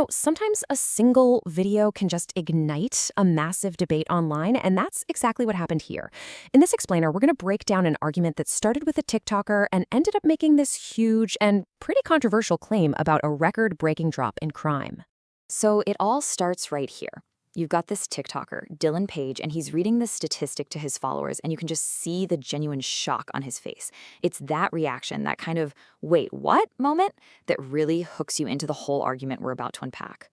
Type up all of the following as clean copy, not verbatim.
Sometimes a single video can just ignite a massive debate online, and that's exactly what happened here. In this explainer, we're going to break down an argument that started with a TikToker and ended up making this huge and pretty controversial claim about a record-breaking drop in crime. So it all starts right here. You've got this TikToker, Dylan Page, and he's reading this statistic to his followers, and you can just see the genuine shock on his face. It's that reaction, that kind of, wait, what moment, that really hooks you into the whole argument we're about to unpack.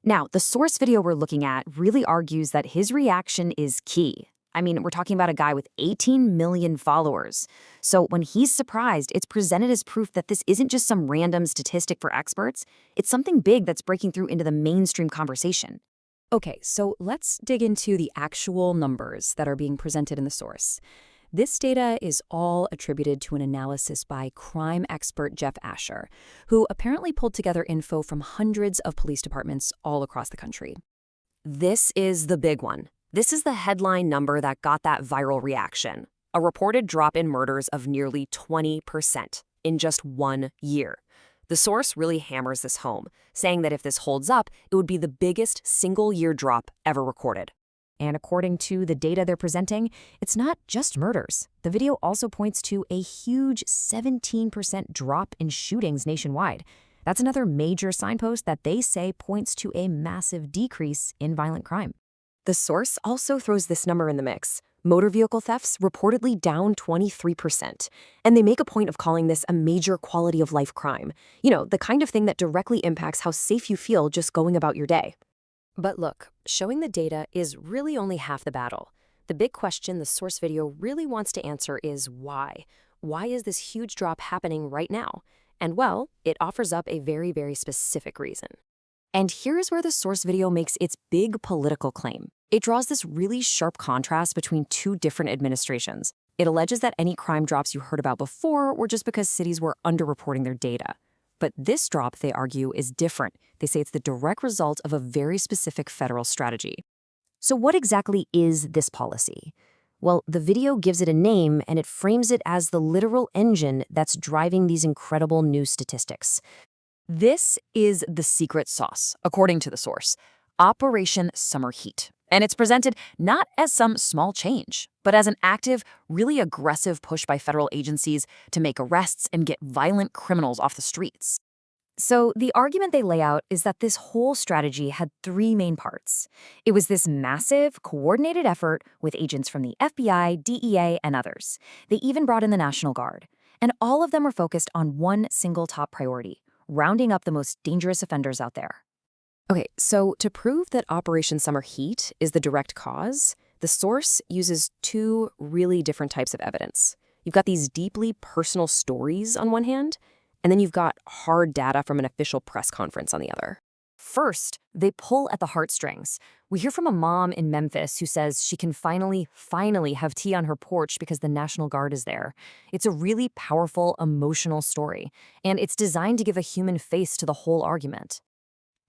Now, the source video we're looking at really argues that his reaction is key. I mean, we're talking about a guy with 18 million followers. So when he's surprised, it's presented as proof that this isn't just some random statistic for experts. It's something big that's breaking through into the mainstream conversation. Okay, so let's dig into the actual numbers that are being presented in the source. This data is all attributed to an analysis by crime expert Jeff Asher, who apparently pulled together info from hundreds of police departments all across the country. This is the big one. This is the headline number that got that viral reaction, a reported drop in murders of nearly 20% in just 1 year. The source really hammers this home, saying that if this holds up, it would be the biggest single-year drop ever recorded. And according to the data they're presenting, it's not just murders. The video also points to a huge 17% drop in shootings nationwide. That's another major signpost that they say points to a massive decrease in violent crime. The source also throws this number in the mix. Motor vehicle thefts reportedly down 23%. And they make a point of calling this a major quality of life crime. The kind of thing that directly impacts how safe you feel just going about your day. But look, showing the data is really only half the battle. The big question the source video really wants to answer is why? Why is this huge drop happening right now? And well, it offers up a very, very specific reason. And here's where the source video makes its big political claim. It draws this really sharp contrast between two different administrations. It alleges that any crime drops you heard about before were just because cities were underreporting their data. But this drop, they argue, is different. They say it's the direct result of a very specific federal strategy. So what exactly is this policy? Well, the video gives it a name, and it frames it as the literal engine that's driving these incredible new statistics. This is the secret sauce, according to the source, Operation Summer Heat. And it's presented not as some small change, but as an active, really aggressive push by federal agencies to make arrests and get violent criminals off the streets. So the argument they lay out is that this whole strategy had three main parts. It was this massive, coordinated effort with agents from the FBI, DEA, and others. They even brought in the National Guard. And all of them were focused on one single top priority: rounding up the most dangerous offenders out there. Okay, so to prove that Operation Summer Heat is the direct cause, the source uses two really different types of evidence. You've got these deeply personal stories on one hand, and then you've got hard data from an official press conference on the other. First, they pull at the heartstrings. We hear from a mom in Memphis who says she can finally have tea on her porch because the National Guard is there. It's a really powerful, emotional story, and it's designed to give a human face to the whole argument.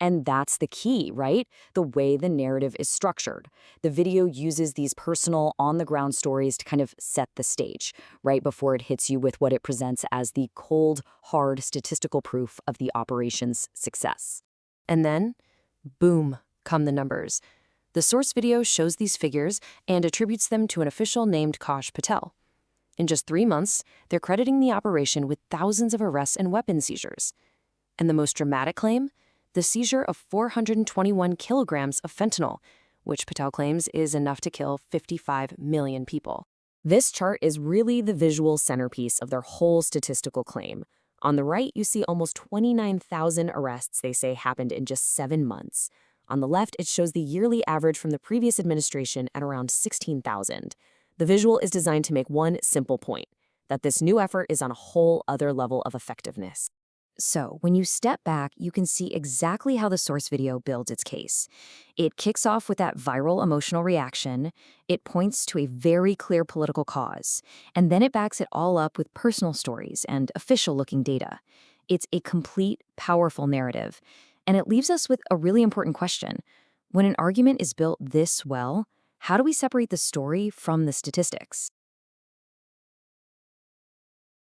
And that's the key, right? The way the narrative is structured. The video uses these personal, on-the-ground stories to kind of set the stage, right before it hits you with what it presents as the cold, hard statistical proof of the operation's success. And then, boom, come the numbers. The source video shows these figures and attributes them to an official named Kash Patel. In just 3 months, they're crediting the operation with thousands of arrests and weapon seizures. And the most dramatic claim? The seizure of 421 kilograms of fentanyl, which Patel claims is enough to kill 55 million people. This chart is really the visual centerpiece of their whole statistical claim. On the right, you see almost 29,000 arrests they say happened in just 7 months. On the left, it shows the yearly average from the previous administration at around 16,000. The visual is designed to make one simple point, that this new effort is on a whole other level of effectiveness. So, when you step back, you can see exactly how the source video builds its case. It kicks off with that viral emotional reaction, it points to a very clear political cause, and then it backs it all up with personal stories and official-looking data. It's a complete, powerful narrative, and it leaves us with a really important question. When an argument is built this well, how do we separate the story from the statistics?